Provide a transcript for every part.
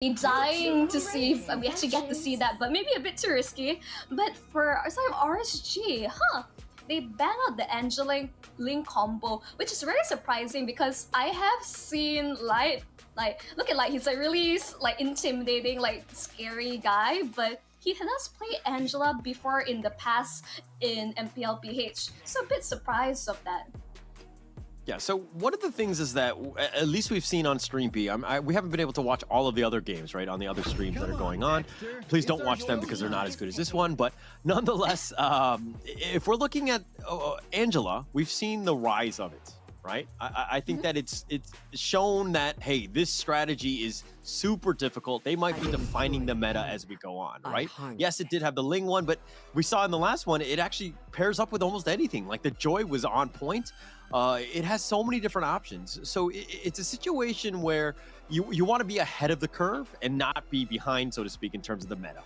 dying to see if we actually get to see that, but maybe a bit too risky. But for sort of RSG, they banned out the Angela Link combo, which is very surprising because I have seen Light, like, look at Light, he's a really like intimidating, like scary guy, but he has played Angela before in the past in MPL PH, so a bit surprised of that. Yeah, so one of the things is that, at least we've seen on Stream B, we haven't been able to watch all of the other games, right, on the other streams that are going on. Please don't watch them because they're not as good as this one. But nonetheless, if we're looking at Angela, we've seen the rise of it, right? I think that it's shown that, hey, this strategy is super difficult. They might be defining the meta as we go on, right? Yes, it did have the Ling one, but we saw in the last one, it actually pairs up with almost anything. Like the Joy was on point. It has so many different options. So it's a situation where you want to be ahead of the curve and not be behind, so to speak, in terms of the meta.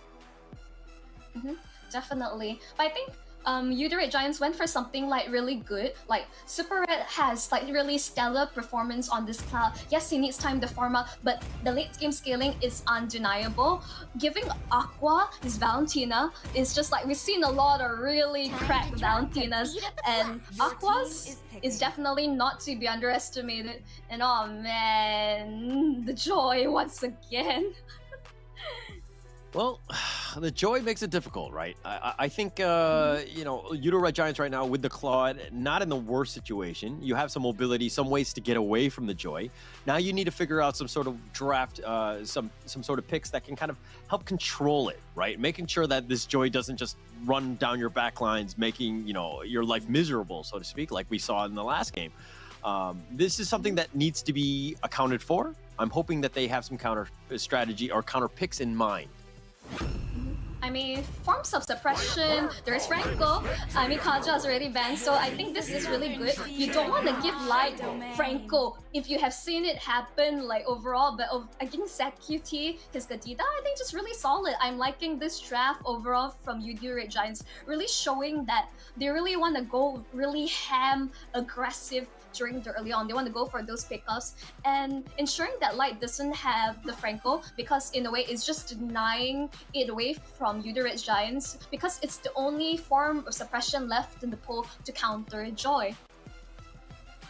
Definitely. But I think YOODO Red Giants went for something like really good. Like Super Red has like really stellar performance on this cloud. Yes, he needs time to form up, but the late game scaling is undeniable. Giving Aqua his Valentina is just like, we've seen a lot of really cracked Valentinas, and Aqua's is definitely not to be underestimated. And oh man, the Joy once again. Well, the Joy makes it difficult, right? I think, you know, YOODO Red Giants right now with the Claude, not in the worst situation. You have some mobility, some ways to get away from the Joy. Now you need to figure out some sort of draft, some sort of picks that can kind of help control it, right? Making sure that this Joy doesn't just run down your backlines, making, you know, your life miserable, so to speak, like we saw in the last game. This is something that needs to be accounted for. I'm hoping that they have some counter strategy or counter picks in mind. I mean, forms of suppression, there's Franco, I mean, Kaja is already banned, so I think this is really good. You don't want to give Light Franco if you have seen it happen, like, overall, but against ZQT, his Gadida, I think just really solid. I'm liking this draft overall from YOODO Red Giants, really showing that they really want to go really aggressive during the early on. They want to go for those pickups and ensuring that Light doesn't have the Franco, because in a way it's just denying it away from YOODO Red Giants, because it's the only form of suppression left in the pool to counter Joy.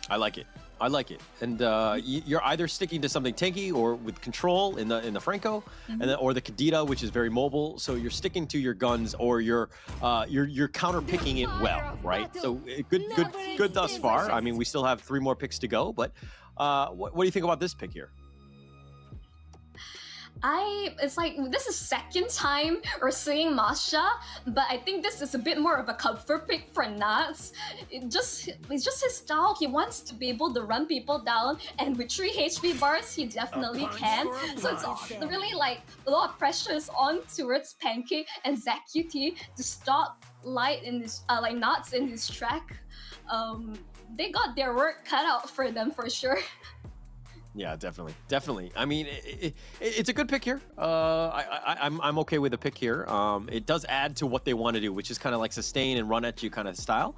I like it. I like it. And you're either sticking to something tanky or with control in the Franco, and then, or the Kadita, which is very mobile. So you're sticking to your guns, or you're counter picking it well, right? So good thus far. I mean, we still have 3 more picks to go, but what do you think about this pick here? It's like, this is second time we're seeing Masha, but I think this is a bit more of a comfort pick for Nuts. It's just his style. He wants to be able to run people down, and with 3 HP bars, he definitely can. So it's really like a lot of pressures on towards Pancake and ZQT to stop Light in this, like Nuts in his track. They got their work cut out for them for sure. Yeah, definitely. I mean, it's a good pick here. I'm okay with the pick here. It does add to what they want to do, which is kind of like sustain and run at you kind of style.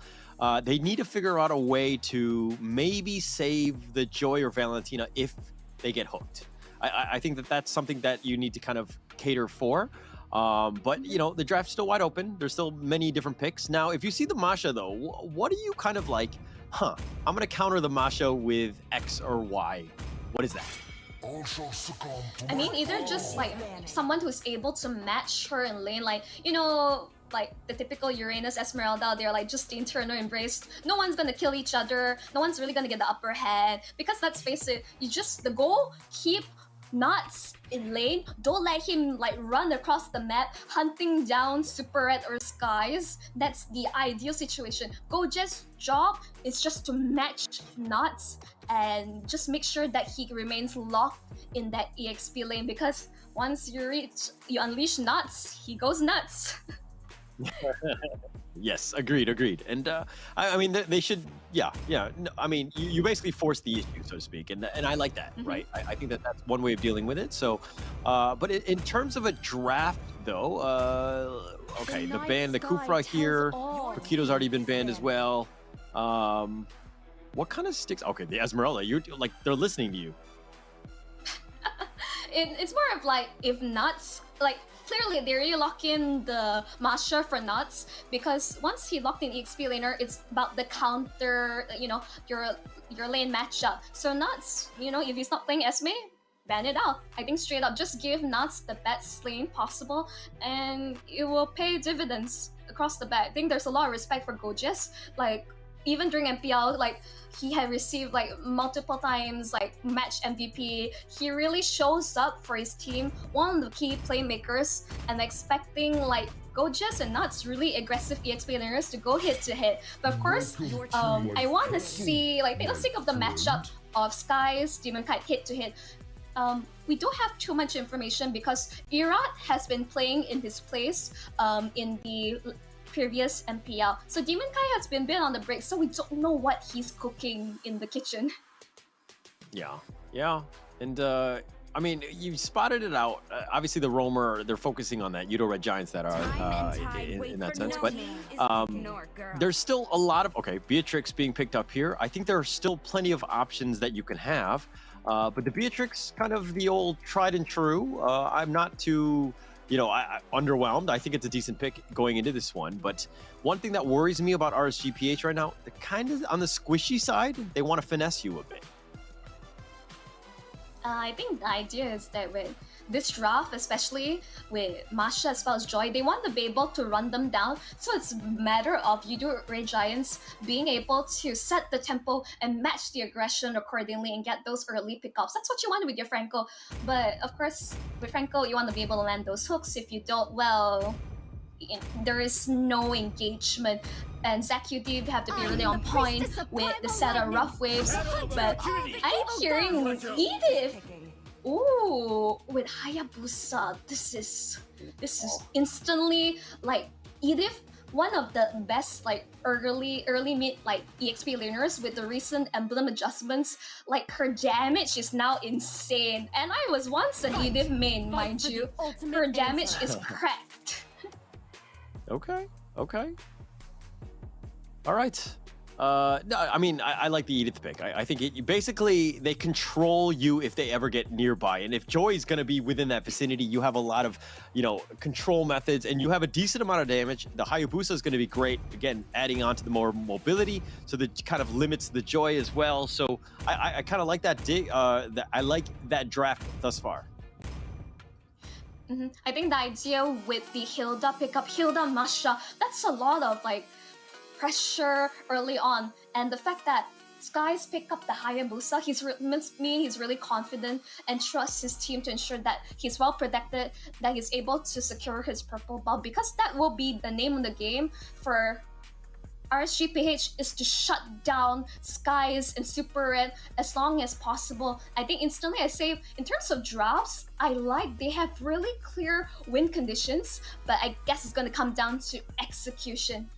They need to figure out a way to maybe save the Joy or Valentina if they get hooked. I think that's something that you need to kind of cater for. But, you know, the draft's still wide open. There's still many different picks. Now, if you see the Masha, though, what are you kind of like, I'm going to counter the Masha with X or Y? What is that? I mean, either just like someone who's able to match her in lane, like, you know, like the typical Uranus Esmeralda, they're like just the internal embrace. No one's gonna kill each other. No one's really gonna get the upper hand, because let's face it, the goal, keep Nuts in lane. Don't let him like run across the map hunting down Super Red or Skies. That's the ideal situation. Go just job is just to match Nuts and just make sure that he remains locked in that EXP lane, because once you unleash Nuts, he goes nuts. Yes, agreed. And I mean, they should, yeah. No, I mean, you basically force the issue, so to speak, and I like that, right? I think that's one way of dealing with it. So, but in terms of a draft, though, okay, the Kufra here, Paquito's already been banned as well. What kind of sticks? Okay, the Esmeralda, you're like, they're listening to you. it's more of like if Nuts, like clearly they really lock in the Masha for Nuts, because once he locked in EXP laner, it's about the counter, you know, your lane matchup. So Nuts, you know, if he's not playing Esme, ban it out. I think straight up just give Nuts the best lane possible, and it will pay dividends across the back. I think there's a lot of respect for Gojes. Like even during MPL, like he had received like multiple times like match MVP. He really shows up for his team, one of the key playmakers, and expecting like Gojes and Nuts really aggressive EXP laners to go head to head. But of course, I want to see like let's think of the matchup of Skies, Demon Kite head to head. We don't have too much information because Irat has been playing in his place in the previous MPL. So Demon Kai has been on the break, so we don't know what he's cooking in the kitchen. Yeah. And I mean, you spotted it out. Obviously, the roamer, they're focusing on that YOODO Red Giants that are in that sense. But there's still a lot of, okay, Beatrix being picked up here. I think there are still plenty of options that you can have. But the Beatrix, kind of the old tried and true. I'm not too, you know, underwhelmed. I think it's a decent pick going into this one. But one thing that worries me about RSG PH right now, they're kind of on the squishy side. They want to finesse you a bit. I think the idea is that with this draft, especially with Masha as well as Joy, they want to be able to run them down. So it's a matter of YOODO Red Giants being able to set the tempo and match the aggression accordingly and get those early pickups. That's what you want with your Franco. But of course, with Franco, you want to be able to land those hooks. If you don't, well, there is no engagement. And ZQD have to be really on point with the set of rough waves. But I'm hearing Edith. Ooh, with Hayabusa, this is instantly like Edith, one of the best like early mid like EXP laners with the recent emblem adjustments. Like her damage is now insane, and I was once an Edith main, mind you. Her damage is cracked. Okay. All right. No, I mean, I like the Edith pick. I think basically they control you if they ever get nearby. And if Joy is going to be within that vicinity, you have a lot of, you know, control methods, and you have a decent amount of damage. The Hayabusa is going to be great. Again, adding on to the more mobility, so that kind of limits the Joy as well. So I kind of like that. I like that draft thus far. I think the idea with the Hilda pickup, Hilda Masha, that's a lot of like pressure early on, and the fact that Skies pick up the Hayabusa, he's really confident and trusts his team to ensure that he's well protected, that he's able to secure his purple buff, because that will be the name of the game for RSG PH, is to shut down Skies and Super Red as long as possible. I think instantly I say, in terms of drafts, I like they have really clear win conditions, but I guess it's going to come down to execution.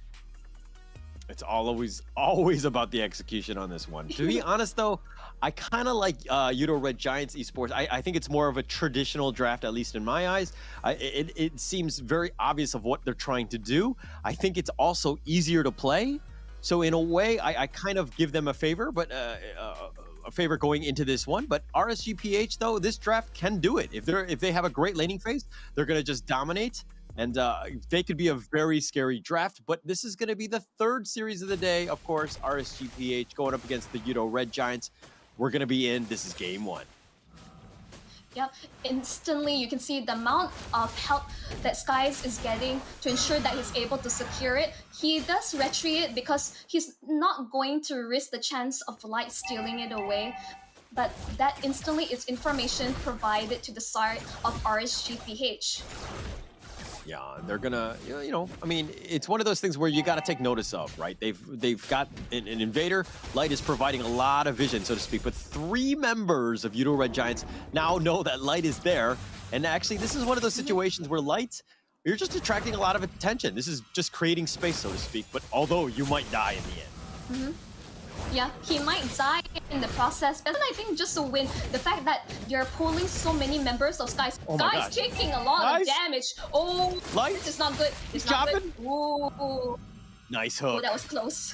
It's always about the execution on this one. To be honest, though, I kind of like YOODO Red Giants esports. I think it's more of a traditional draft, at least in my eyes. It seems very obvious of what they're trying to do. I think it's also easier to play. So in a way, I kind of give them a favor, but a favor going into this one. But RSG PH, though, this draft can do it. If they have a great laning phase, they're gonna just dominate. And they could be a very scary draft, but this is going to be the third series of the day. Of course, RSG PH going up against the YOODO Red Giants. We're going to be in. This is game one. Yep, instantly you can see the amount of help that Skies is getting to ensure that he's able to secure it. He does retreat because he's not going to risk the chance of Light stealing it away. But that instantly is information provided to the side of RSG PH. Yeah, they're gonna, you know, I mean, it's one of those things where you got to take notice of, right? They've got an invader. Light is providing a lot of vision, so to speak, but 3 members of YOODO Red Giants now know that Light is there. And actually, this is one of those situations where Light, you're just attracting a lot of attention. This is just creating space, so to speak, but although you might die in the end. Yeah, he might die in the process, but I think just to win, the fact that you're pulling so many members of Skies, Skies taking a lot of damage. Oh, Light. This is not good. It's not good. Ooh. Nice hook. Oh, that was close.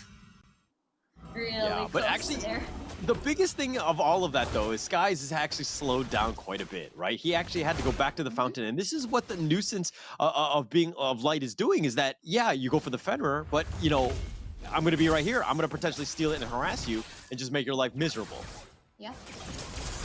Really close but actually, there. The biggest thing of all of that, though, is Skies has actually slowed down quite a bit, right? He actually had to go back to the fountain, and this is what the nuisance of Light is doing. Is that you go for the Fenrir, but you know, I'm going to be right here. I'm going to potentially steal it and harass you and just make your life miserable. Yeah.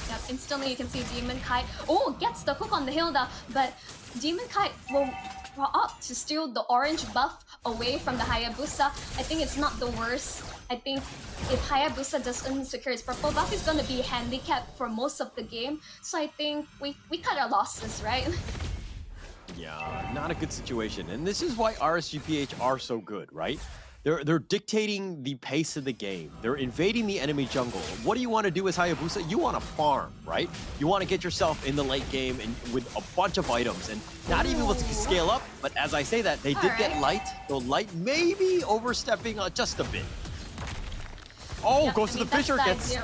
Yep. Instantly, you can see Demon Kite. Oh, gets the hook on the Hilda, but Demon Kite will opt to steal the orange buff away from the Hayabusa. I think it's not the worst. I think if Hayabusa doesn't secure his purple buff, he's going to be handicapped for most of the game. So I think we cut our losses, right? Yeah, not a good situation. And this is why RSG PH are so good, right? They're dictating the pace of the game. They're invading the enemy jungle. What do you want to do as Hayabusa? You want to farm, right? You want to get yourself in the late game and with a bunch of items and not even able to scale up. But as I say that, they did get Light. So Light may be overstepping just a bit. Oh, yep, goes to the Fisher. Gets...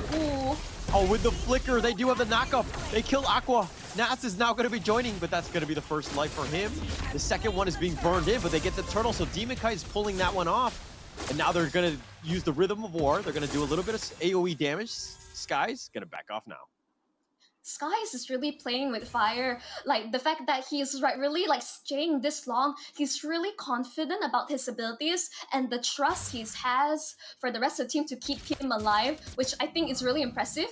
Oh, with the flicker, they do have the knockup. They kill Aqua. Nats is now going to be joining, but that's going to be the first life for him. The second one is being burned in, but they get the turtle, so Demon Kite is pulling that one off. And now they're going to use the Rhythm of War. They're going to do a little bit of AoE damage. Sky's going to back off now. Skies is really playing with fire. Like, the fact that he's really, like, staying this long, he's really confident about his abilities and the trust he has for the rest of the team to keep him alive, which I think is really impressive.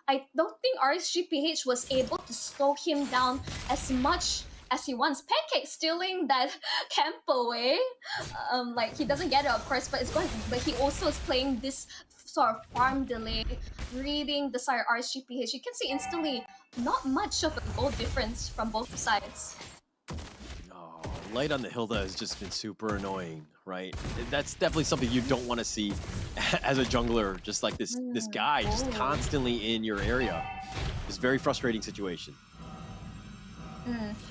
I don't think RSG PH was able to slow him down as much as he wants. Pancake stealing that camp away. Like, he doesn't get it, of course, but it's going. But he also is playing this sort of farm delay, reading the side of RSG PH. You can see instantly not much of a goal difference from both sides. Oh, Light on the Hilda has just been super annoying, right? That's definitely something you don't want to see as a jungler, just like this guy just constantly in your area. It's a very frustrating situation.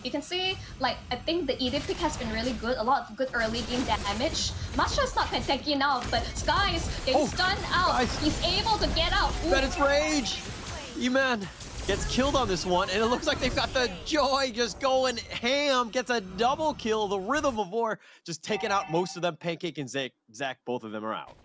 You can see, like, I think the Edith pick has been really good. A lot of good early game damage. Masha's not tanky now, but Skies getting stunned out. Guys. He's able to get out. Bennett's Rage! E-Man gets killed on this one, and it looks like they've got the Joy just going ham. Gets a double kill. The Rhythm of War just taking out most of them. Pancake and Zach, both of them are out.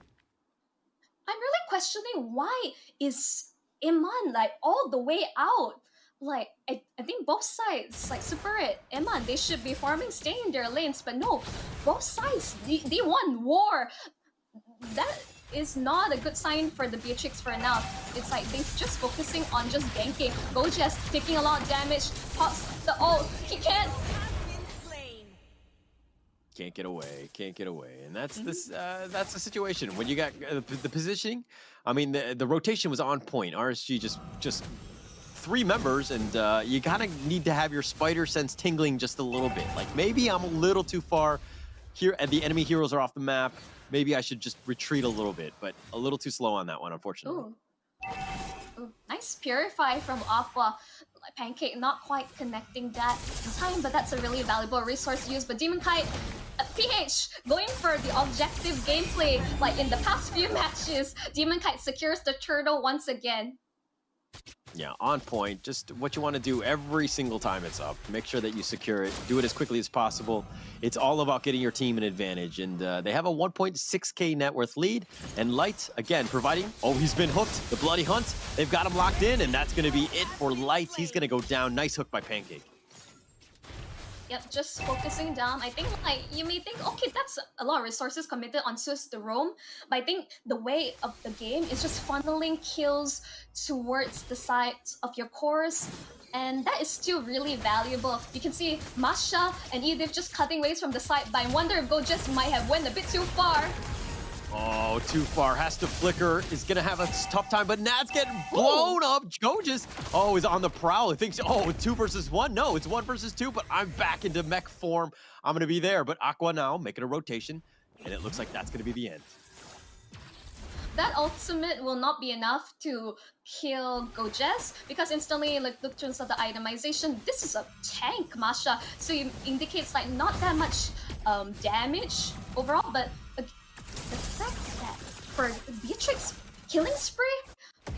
I'm really questioning why is Iman, like, all the way out? Like, I think both sides, like Super Red, Iman, they should be farming, staying in their lanes, but no, both sides, they won war. That is not a good sign for the Beatrix for now. It's like they're just focusing on just ganking. Gojas taking a lot of damage, pops the ult, he can't. Can't get away, and that's that's the situation when you got the positioning. I mean, the rotation was on point. RSG just 3 members, and you kind of need to have your spider sense tingling just a little bit. Like, maybe I'm a little too far here, and the enemy heroes are off the map. Maybe I should just retreat a little bit, but a little too slow on that one, unfortunately. Ooh, nice Purify from Aqua. Pancake not quite connecting that in time, but that's a really valuable resource use. But Demon Kite, PH going for the objective gameplay. Like in the past few matches, Demon Kite secures the turtle once again. Yeah, on point. Just what you want to do every single time it's up. Make sure that you secure it. Do it as quickly as possible. It's all about getting your team an advantage. And they have a 1.6k net worth lead. And Light, again, providing... Oh, he's been hooked. The Bloody Hunt. They've got him locked in. And that's going to be it for Light. He's going to go down. Nice hook by Pancake. Yep, just focusing down. I think, like, you may think, okay, that's a lot of resources committed on Sus the roam, but I think the way of the game is just funneling kills towards the sides of your cores, and that is still really valuable. You can see Masha and Edith just cutting ways from the side, but I wonder if Gojas might have went a bit too far. Oh, too far. Has to flicker. Is going to have a tough time, but Nat's getting blown up. Gojas, is on the prowl. He thinks, 2 versus 1. No, it's 1 versus 2, but I'm back into mech form. I'm going to be there, but Aqua now making a rotation, and it looks like that's going to be the end. That ultimate will not be enough to kill Gojas, because instantly, like, in terms of the itemization, this is a tank, Masha. So it indicates, like, not that much damage overall, but the fact that for Beatrix killing spree,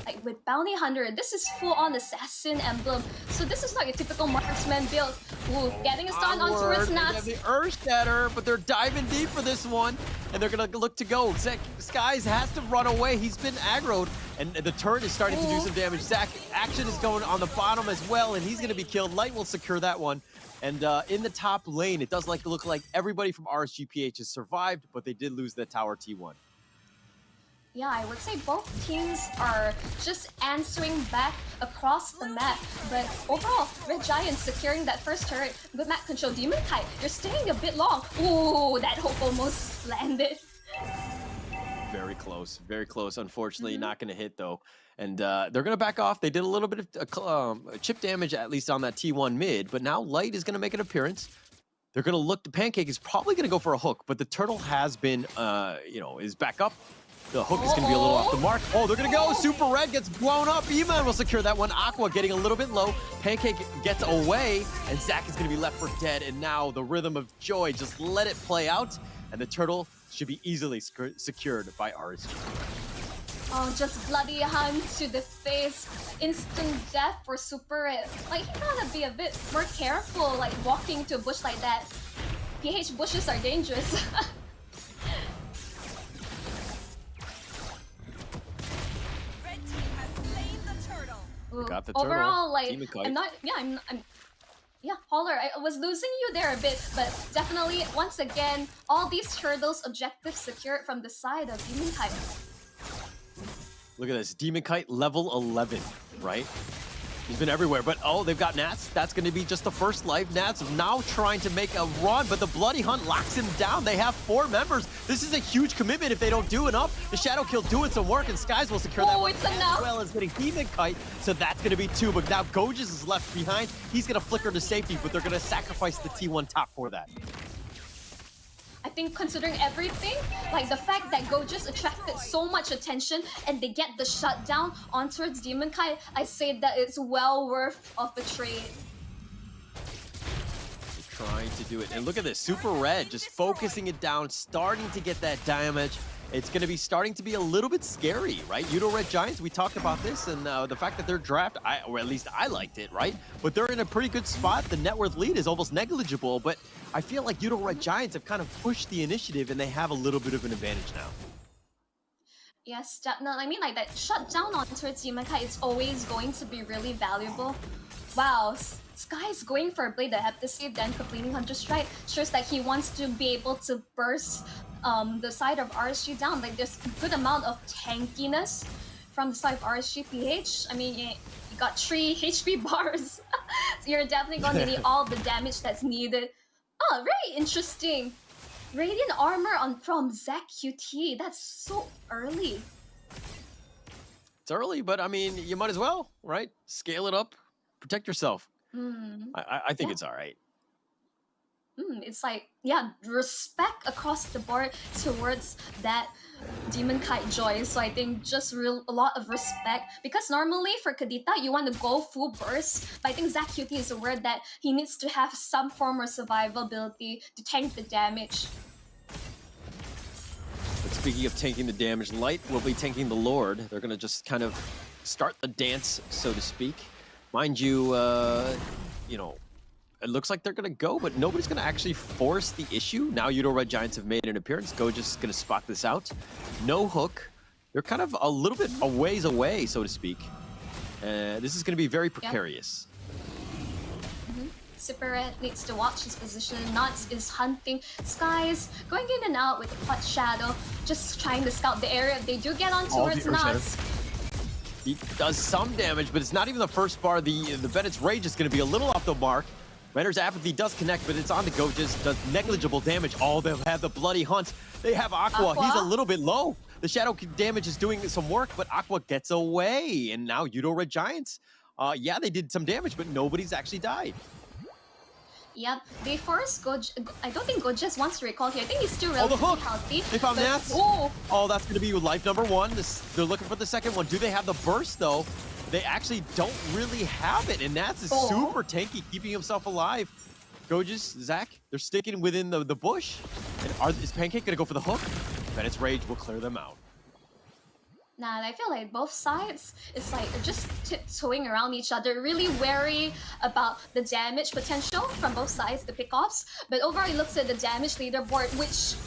like with Bounty Hunter, this is full-on assassin emblem. So this is not your typical marksman build. Ooh, getting a stun on towards Nats. They have the Earth Shatter, but they're diving deep for this one, and they're gonna look to go. Skies has to run away. He's been aggroed, and the turret is starting to do some damage. Zach, action is going on the bottom as well, and he's gonna be killed. Light will secure that one. And in the top lane, it does look like everybody from RSG PH has survived, but they did lose the tower T1. Yeah, I would say both teams are just answering back across the map. But overall, Red Giant securing that first turret. Good map control. Demon Kite, you're staying a bit long. Ooh, that hook almost landed. Very close, very close. Unfortunately, not going to hit though. And they're going to back off. They did a little bit of chip damage, at least on that T1 mid. But now Light is going to make an appearance. They're going to look. The Pancake is probably going to go for a hook, but the turtle has been, is back up. The hook is going to be a little off the mark. Oh, they're going to go. Super Red gets blown up. Eman will secure that one. Aqua getting a little bit low. Pancake gets away, and Zach is going to be left for dead. And now the Rhythm of Joy, just let it play out, and the turtle should be easily secured by RSG. Oh, just bloody hunt to the face. Instant death for Super Red. Like, he gotta be a bit more careful, like walking to a bush like that. PH bushes are dangerous. Got the turtle. Overall, like, yeah, Holler, I was losing you there a bit, but definitely, once again, all these turtles objectives secured from the side of Demon Kite. Look at this, Demon Kite level 11, right? He's been everywhere, but oh, they've got Nats. That's going to be just the first life. Nats now trying to make a run, but the Bloody Hunt locks him down. They have 4 members. This is a huge commitment if they don't do enough. The Shadow Kill doing some work, and Skies will secure that one it's enough. as well as getting Demon Kite. So that's going to be 2, but now Goges is left behind. He's going to flicker to safety, but they're going to sacrifice the T1 top for that. I think considering everything, like the fact that Go just attracted so much attention and they get the shutdown on towards Demon Kite, I say that it's well worth of the trade. They're trying to do it. And look at this, Super Red just focusing it down, starting to get that damage. It's going to be starting to be a little bit scary, right? YOODO Red Giants, we talked about this, and the fact that their draft, or at least I liked it, right? But they're in a pretty good spot. The net worth lead is almost negligible, but I feel like YOODO Red Giants have kind of pushed the initiative, and they have a little bit of an advantage now. Yes, no, I mean, like that shutdown on towards Demon Kite is always going to be really valuable. Wow, Sky's going for a Blade of Heptasy, then completing Hunter Strike. Shows that he wants to be able to burst the side of RSG down. Like, there's a good amount of tankiness from the side of RSG PH. I mean, you got 3 HP bars. So you're definitely going to need all the damage that's needed. Oh, very interesting. Radiant armor from Zach QT. That's so early. It's early, but I mean, you might as well, right? Scale it up, protect yourself. I think it's all right. It's like, yeah, respect across the board towards that Demon Kite Joy. So I think just a lot of respect. Because normally for Kadita, you want to go full burst. But I think Zach QT is aware that he needs to have some form of survivability to tank the damage. But speaking of tanking the damage, Light will be tanking the Lord. They're going to just kind of start the dance, so to speak. Mind you, it looks like they're going to go, but nobody's going to actually force the issue. Now YOODO Red Giants have made an appearance. Go just going to spot this out. No hook. They're kind of a little bit a ways away, so to speak. This is going to be very precarious. Super Red needs to watch his position. Nuts is hunting. Skies going in and out with the Hot Shadow, just trying to scout the area. They do get on towards Nuts. He does some damage, but it's not even the first bar. The Bennett's Rage is going to be a little off the mark. Renner's Apathy does connect, but it's on the Goges. Does negligible damage. Oh, they have the Bloody Hunt. They have Aqua. He's a little bit low. The Shadow damage is doing some work, but Aqua gets away. And now YOODO Red Giants. Yeah, they did some damage, but nobody's actually died. Yep, they forced Goges. I don't think Goges wants to recall here. I think he's still relatively healthy. They found Nats. Oh, that's going to be life number 1. They're looking for the second one. Do they have the burst, though? They actually don't really have it, and Nats is super tanky, keeping himself alive. Goges, Zach, they're sticking within the bush. And is Pancake going to go for the hook? Bennett's Rage will clear them out. Nah, I feel like both sides is like just tiptoeing around each other, really wary about the damage potential from both sides, the pickoffs. But overall, it looks at the damage leaderboard, which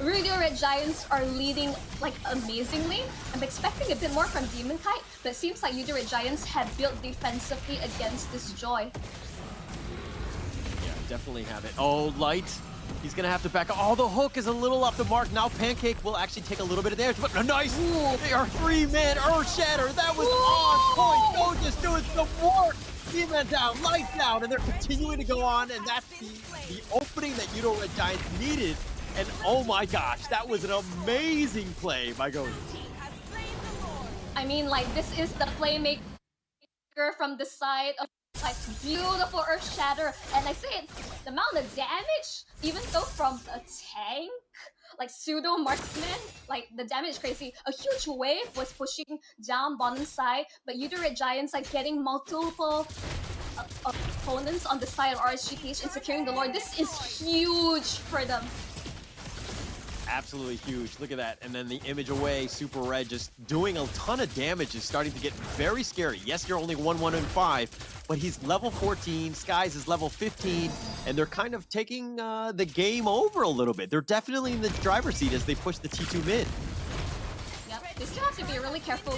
YOODO Red Giants are leading like amazingly. I'm expecting a bit more from Demon Kite, but it seems like YOODO Red Giants have built defensively against this Joy. Yeah, definitely have it. Oh, Light. He's gonna have to back up. Oh, the hook is a little off the mark. Now Pancake will actually take a little bit of damage, but nice! They are 3-man Earth Shatter. That was on point. Go just doing some work. Demon down, Light down, and they're continuing to go on, and that's the opening that YOODO Red Giants needed. And oh my gosh, that was an amazing play by Gojo. I mean, like, this is the playmaker from the side of like beautiful Earth Shatter, and I say it, the amount of damage, even though from a tank, like pseudo marksman, like the damage is crazy. A huge wave was pushing down bottom side, but YOODO Red Giants like getting multiple opponents on the side of RSG PH and securing the Lord. This is huge for them. Absolutely huge. Look at that. And then the image away, Super Red just doing a ton of damage is starting to get very scary. Yes, you're only 1-1-5, but he's level 14, Skies is level 15, and they're kind of taking the game over a little bit. They're definitely in the driver's seat as they push the T2 mid. Yep, they still have to be really careful.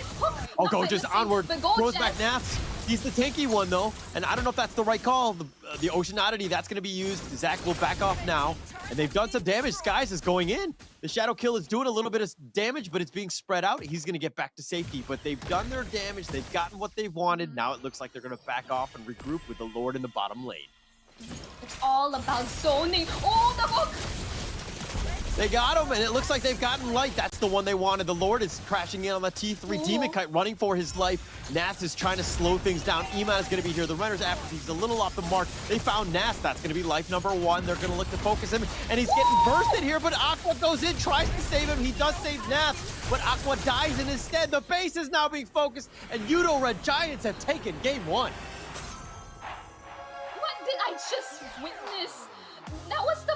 Oh, go just onward. Throws back Jess. Naths. He's the tanky one, though, and I don't know if that's the right call. The Ocean Oddity, that's going to be used. Zach will back off now, and they've done some damage. Skies is going in. The Shadow Kill is doing a little bit of damage, but it's being spread out. He's going to get back to safety, but they've done their damage. They've gotten what they've wanted. Now it looks like they're going to back off and regroup with the Lord in the bottom lane. It's all about zoning. Oh, the hook! They got him, and it looks like they've gotten Light. That's the one they wanted. The Lord is crashing in on the T3. Demon Kite running for his life. Nath is trying to slow things down. Eman is going to be here. The runners after he's a little off the mark. They found Nath. That's going to be life number 1. They're going to look to focus him, and he's getting bursted here, but Aqua goes in, tries to save him. He does save Nath, but Aqua dies in his stead. The base is now being focused, and YOODO Red Giants have taken game 1. What did I just witness? That was the